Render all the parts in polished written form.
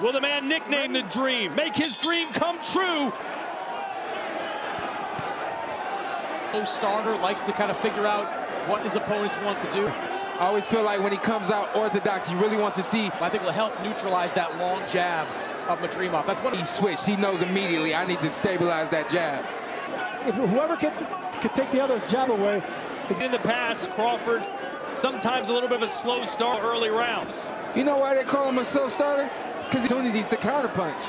Will the man nicknamed the Dream make his dream come true? No starter likes to kind of figure out what his opponents want to do. I always feel like when he comes out orthodox, he really wants to see. I think will help neutralize that long jab of Madrimov. That's what he switched. He knows immediately, I need to stabilize that jab. If whoever could take the other's jab away. In the past, Crawford, sometimes a little bit of a slow start early rounds. You know why they call him a slow starter? Because he opportunities to counterpunch.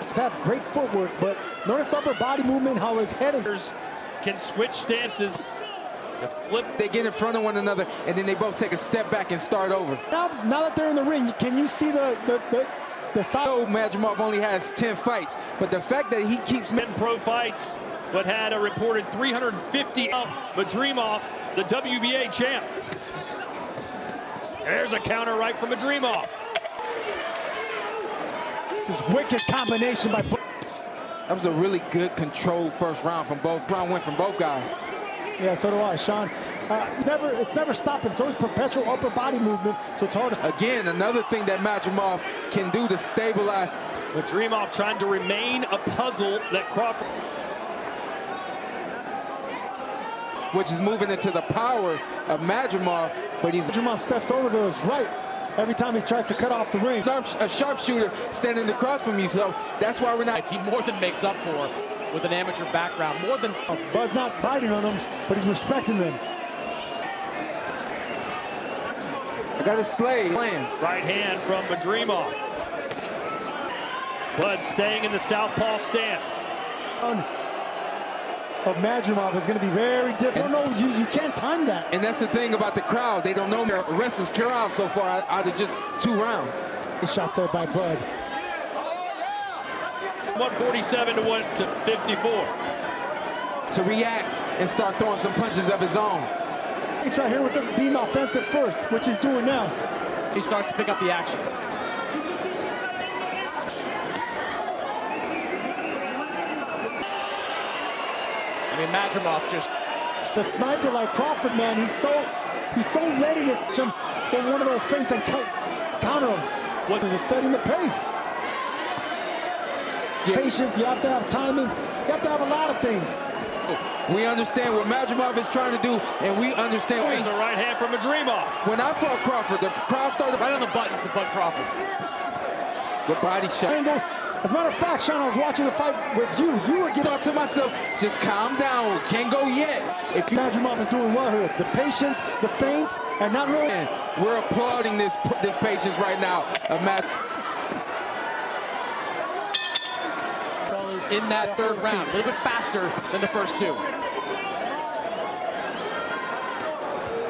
He's have great footwork, but notice upper body movement, how his head is. Can switch stances. The flip. They get in front of one another, and then they both take a step back and start over. Now that they're in the ring, can you see the side? Madrimov only has 10 fights, but the fact that he keeps 10 pro fights, but had a reported 350 Madrimov, the WBA champ. There's a counter right from Madrimov. This wicked combination by. That was a really good controlled first round from both. Round went from both guys. Yeah, so do I, Sean. It's never stopping. It's always perpetual upper body movement, so it's hard to. Again, another thing that Madrimov can do to stabilize. Madrimov trying to remain a puzzle that Crawford. Which is moving into the power of Madrimov, but Madrimov steps over to his right every time he tries to cut off the ring. A sharpshooter standing across from you, so that's why we're not. He more than makes up for with an amateur background, more than. Bud's not biting on him, but he's respecting them. I got a slay. Lands. Right hand from Madrimov. Bud staying in the southpaw stance. Of Madrimov is going to be very different. No, you can't time that. And that's the thing about the crowd. They don't know their wrestlers cure out so far out of just 2 rounds. Shots there by Bud. 147 to 54. To react and start throwing some punches of his own. He's right here with him being offensive first, which he's doing now. He starts to pick up the action. I mean, Madrimov just. The sniper like Crawford, man, he's so ready to jump in one of those feints and counter him. What is it, setting the pace? Yeah. Patience, you have to have timing, you have to have a lot of things. We understand what Madrimov is trying to do, and we understand. Here's the right hand from Madrimov. When I fought Crawford, the crowd started right on the button for Bud Crawford. Good body shot. Angles. As a matter of fact, Sean, I was watching the fight with you. You were getting. Thought to myself, just calm down. Can't go yet. If Madrimov is doing well here. The patience, the feints, and not really. We're applauding this patience right now of Matt. In that third round, a little bit faster than the first 2.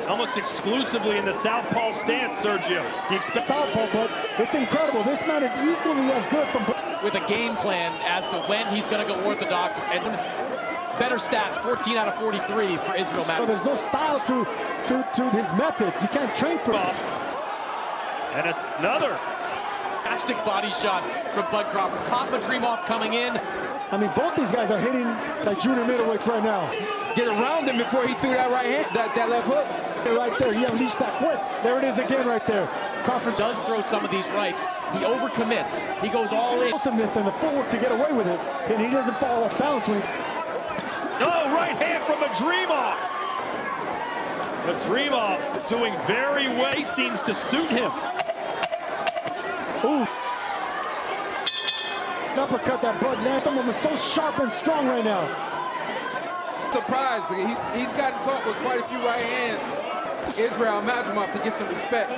Almost exclusively in the southpaw stance, Sergio. He expects southpaw, but it's incredible. This man is equally as good from. With a game plan as to when he's going to go orthodox, and better stats, 14 out of 43 for Israil Madrimov. So there's no style to his method. You can't train for it. And another fantastic body shot from Bud Crawford. Caught Madrimov coming in. I mean, both these guys are hitting like junior middleweights right now. Get around him before he threw that right hand, that left hook. Right there, he unleashed that quick. There it is again right there. Crawford does throw some of these rights. He overcommits. He goes all in. Awesomeness and the footwork to get away with it, and he doesn't fall off balance when he. Oh, right hand from Madrimov. Madrimov doing very well. He seems to suit him. Ooh. An uppercut that Bud lands. Some of them are so sharp and strong right now. Surprised. He's gotten caught with quite a few right hands. Israil Madrimov to get some respect.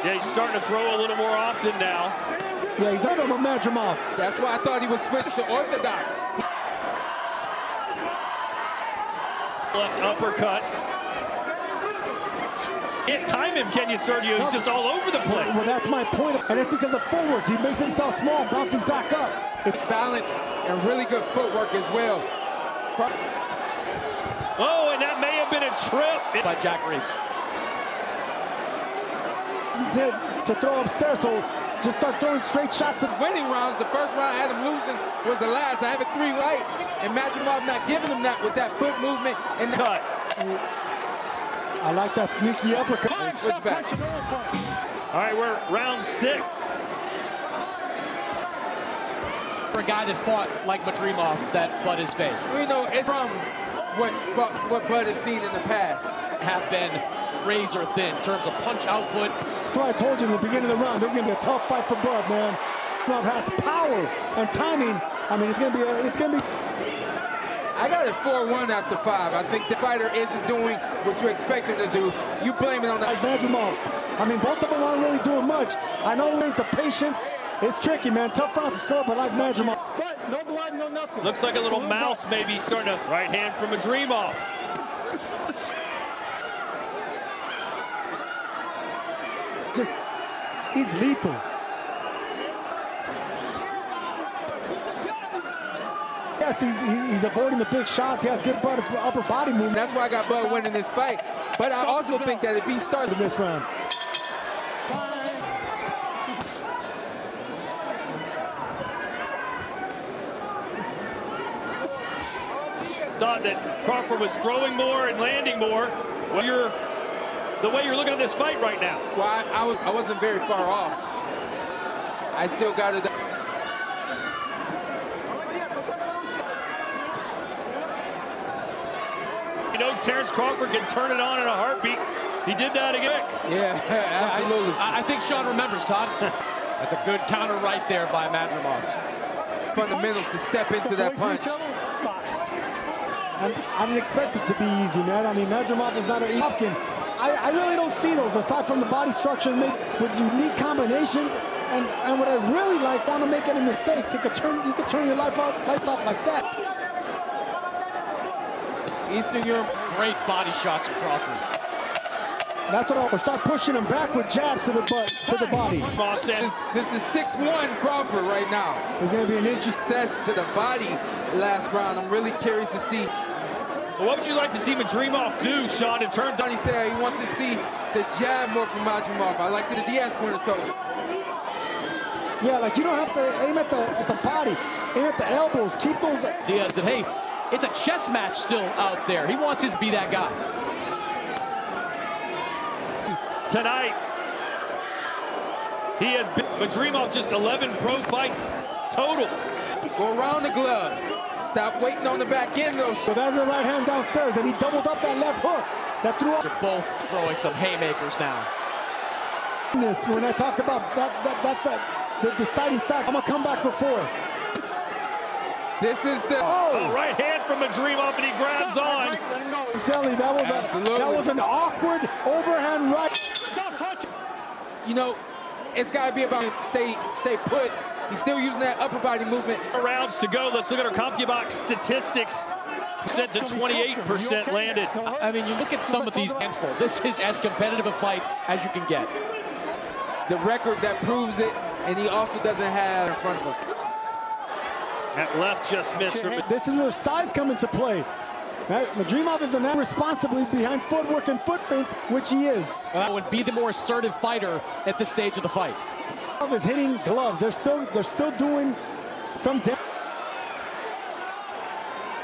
Yeah, he's starting to throw a little more often now. Yeah, he's not on Madrimov. That's why I thought he was switched to orthodox. Left uppercut. Can't time him, can you, Sergio? He's just all over the place. Well, that's my point. And it's because of footwork. He makes himself small, bounces back up. It's balance and really good footwork as well. Oh, and that may have been a trip. By Jack Reese. To throw upstairs, so just start throwing straight shots. His winning rounds, the first round I had him losing was the last. I have it 3 right, and Madrimov not giving him that with that foot movement and cut. I like that sneaky uppercut. Switch back. All right, we're round 6. For a guy that fought like Madrimov that Bud has faced. We know it's from what Bud has seen in the past. Have been razor thin in terms of punch output. That's why I told you in the beginning of the round, there's going to be a tough fight for Bud, man. Madrimov has power and timing. I mean, it's going to be. I got it 4-1 after 5. I think the fighter isn't doing what you expect him to do. You blame it on Like Madrimov. I mean, both of them aren't really doing much. I know it's a patience. It's tricky, man. Tough rounds to score, but like Madrimov. No blood, no nothing. Looks like a little mouse maybe starting to right hand from Madrimov. Just, he's lethal. Yes, he's avoiding the big shots. He has good upper body movement. That's why I got Bud winning this fight. But I also think that if he starts this round. Thought that Crawford was throwing more and landing more. Well, the way you're looking at this fight right now. Well, I wasn't very far off. I still got it. You know, Terence Crawford can turn it on in a heartbeat. He did that again. Yeah, absolutely. I think Sean remembers, Todd. That's a good counter right there by Madrimov. Fundamentals to step into that punch. And I didn't expect it to be easy, man. I mean, Madrimov is not an easy. I really don't see those aside from the body structure with unique combinations. And what I really like, want to make any mistakes, you could turn your lights off like that. Eastern Europe. Great body shots from Crawford. That's what I'll start pushing him back with jabs to the body. This is 6-1 Crawford right now. There's going to be an interesting Success to the body last round. I'm really curious to see. Well, what would you like to see Madrimov do, Sean, in turn? He said he wants to see the jab more from Madrimov. I like the Diaz corner told. Yeah, like you don't have to aim at the body, aim at the elbows, keep those. Diaz said, hey, it's a chess match still out there. He wants his to be that guy. Tonight, he has been Madrimov just 11 pro fights total. Go around the gloves. Stop waiting on the back end, though. So that's a right hand downstairs, and he doubled up that left hook that threw up. They're both throwing some haymakers now. When I talked about that's the deciding fact. I'm gonna come back before. This is the right hand from Madrimov, and he grabs on. I'm telling you, that was an awkward overhand right. You know, it's got to be about stay put. He's still using that upper body movement. Rounds to go. Let's look at our CompuBox statistics. Percent to 28% landed. I mean, you look at some of these handful. This is as competitive a fight as you can get. The record that proves it, and he also doesn't have in front of us. That left just missed. This is where size come into play. Madrimov is an responsibly behind footwork and foot feints, which he is. That would be the more assertive fighter at this stage of the fight. Is hitting gloves. They're still doing some damage.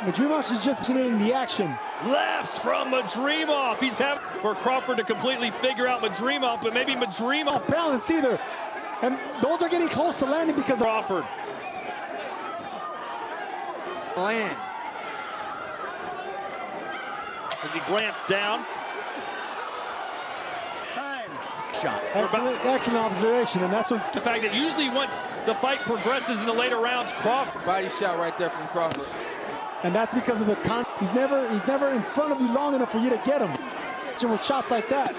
Madrimov is just in the action. Left from Madrimov. He's having for Crawford to completely figure out Madrimov, but maybe Madrimov. Not balance either. And those are getting close to landing because of Crawford. Land. As he glanced down. Shot. Excellent observation, and that's what's the fact that usually once the fight progresses in the later rounds, Crawford. Body shot right there from Crawford. And that's because of the he's never in front of you long enough for you to get him. With shots like that.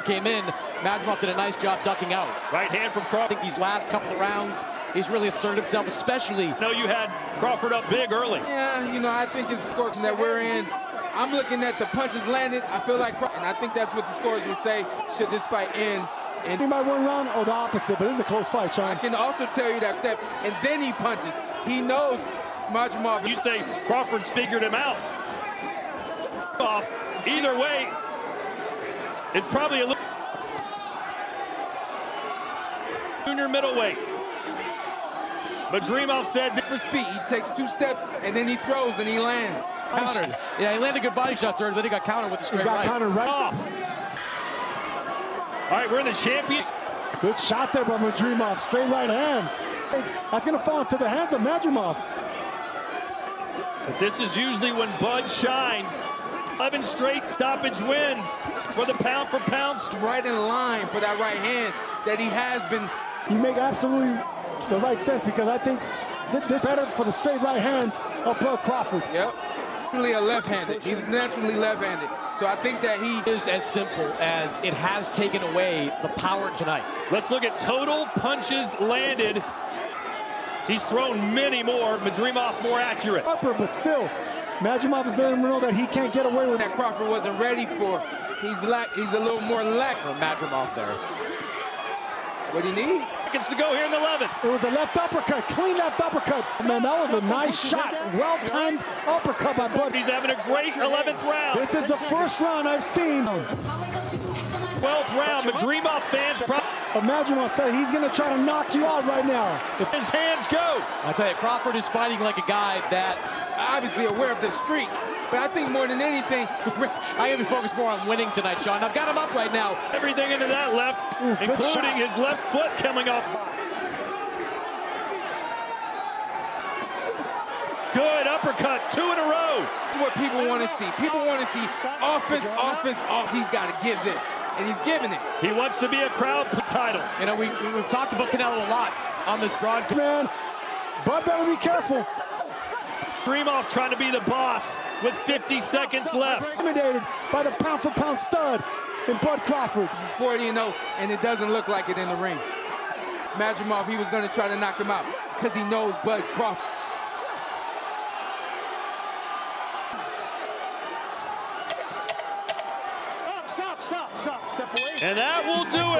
Came in, Madrimov did a nice job ducking out. Right hand from Crawford. I think these last couple of rounds, he's really asserted himself, especially. I know you had Crawford up big early. Yeah, you know, I think it's the score that we're in. I'm looking at the punches landed. I feel like, and I think that's what the scores will say, should this fight end. And he might one round or the opposite, but this is a close fight, Sean. I can also tell you that step, and then he punches. He knows Madrimov. You say Crawford's figured him out. Either way, it's probably a little junior middleweight. Madrimov said that For his feet, he takes 2 steps and then he throws and he lands. Countered. Yeah, he landed good body shots there, then he got countered with the He straight got right. countered right off. All right, we're in the champion. Good shot there by Madrimov. Straight right hand. That's going to fall into the hands of Madrimov. But this is usually when Bud shines. 11 straight stoppage wins for the pound-for-pound. Right in line for that right hand that he has been. You make absolutely the right sense because I think this better for the straight right hands of Bud Crawford. Yep. Naturally a left-handed. He's naturally left-handed. So I think that he Is as simple as it has taken away the power tonight. Let's look at total punches landed. He's thrown many more. Madrimov more accurate. Upper, but still, Madrimov is letting him know that he can't get away with that Crawford wasn't ready for. He's a little more lax. From Madrimov there. What he needs. Seconds to go here in the 11th. It was a left uppercut, clean left uppercut. Man, that was a nice shot. Well-timed uppercut by Bud. He's having a great 11th round. This is the first round I've seen. 12th round. Madrimov fans probably. Madrimov said he's going to try to knock you out right now. His hands go. I tell you, Crawford is fighting like a guy that's Obviously aware of the streak. But I think more than anything, I gotta be focused more on winning tonight, Sean. I've got him up right now. Everything into that left, good including shot. his left foot coming off. Good uppercut, 2 in a row. this is what people want to see. People want to see offense, offense, offense. He's got to give this, and he's giving it. He wants to be a crowd for titles. You know, we've talked about Canelo a lot on this broadcast. Man, Bud better be careful. Madrimov trying to be the boss with 50 seconds left. Intimidated by the pound-for-pound stud in Bud Crawford. This is 40-0, and it doesn't look like it in the ring. Madrimov, he was going to try to knock him out because he knows Bud Crawford. Stop. Step away. And that will do it.